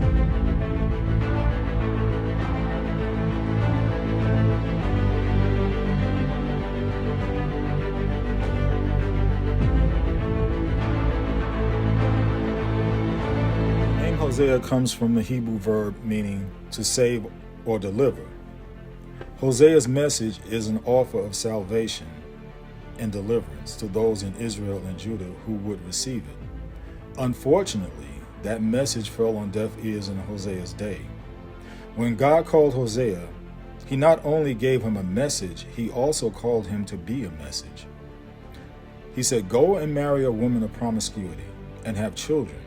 The name Hosea comes from the Hebrew verb meaning to save or deliver. Hosea's message is an offer of salvation and deliverance to those in Israel and Judah who would receive it. Unfortunately, that message fell on deaf ears in Hosea's day. When God called Hosea, he not only gave him a message, he also called him to be a message. He said, "Go and marry a woman of promiscuity and have children."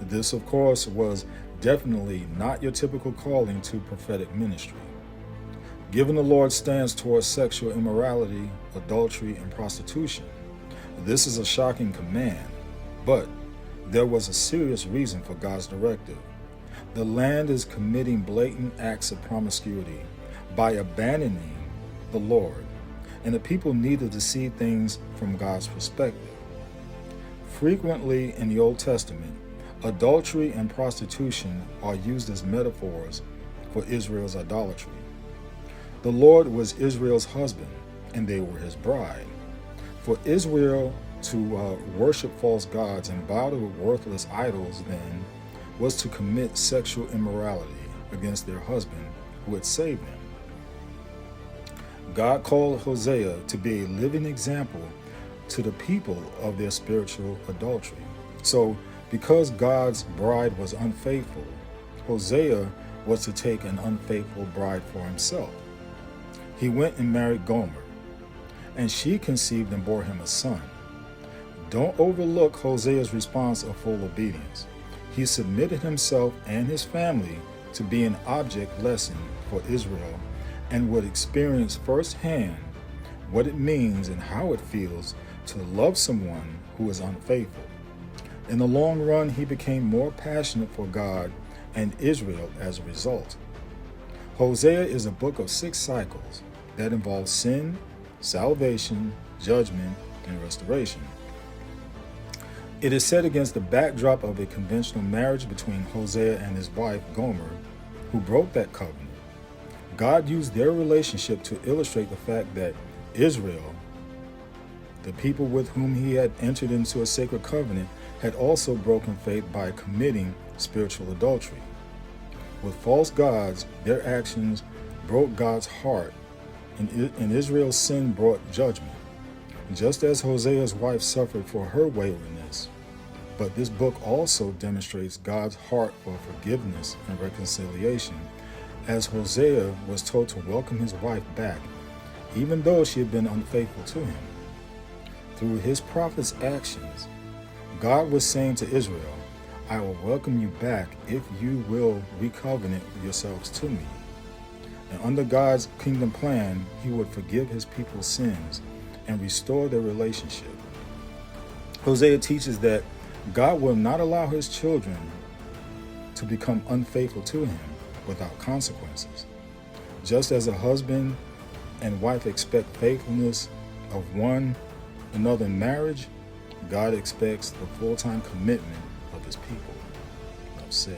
This, of course, was definitely not your typical calling to prophetic ministry. Given the Lord's stance towards sexual immorality, adultery, and prostitution, this is a shocking command, but there was a serious reason for God's directive. The land is committing blatant acts of promiscuity by abandoning the Lord, and the people needed to see things from God's perspective. Frequently in the Old Testament, adultery and prostitution are used as metaphors for Israel's idolatry. The Lord was Israel's husband, and they were his bride. For Israel to worship false gods and bow to worthless idols then was to commit sexual immorality against their husband who had saved them. God called Hosea to be a living example to the people of their spiritual adultery. So, because God's bride was unfaithful, Hosea was to take an unfaithful bride for himself. He went and married Gomer, and she conceived and bore him a son. Don't overlook Hosea's response of full obedience. He submitted himself and his family to be an object lesson for Israel and would experience firsthand what it means and how it feels to love someone who is unfaithful. In the long run, he became more passionate for God and Israel as a result. Hosea is a book of 6 cycles that involve sin, salvation, judgment, and restoration. It is set against the backdrop of a conventional marriage between Hosea and his wife, Gomer, who broke that covenant. God used their relationship to illustrate the fact that Israel, the people with whom he had entered into a sacred covenant, had also broken faith by committing spiritual adultery. With false gods, their actions broke God's heart, and Israel's sin brought judgment, just as Hosea's wife suffered for her waywardness. But this book also demonstrates God's heart for forgiveness and reconciliation, as Hosea was told to welcome his wife back, even though she had been unfaithful to him. Through his prophet's actions, God was saying to Israel, "I will welcome you back if you will recovenant yourselves to me." And under God's kingdom plan, he would forgive his people's sins and restore their relationship. Hosea teaches that God will not allow his children to become unfaithful to him without consequences. Just as a husband and wife expect faithfulness of one another in marriage, God expects the full-time commitment of his people. Enough said.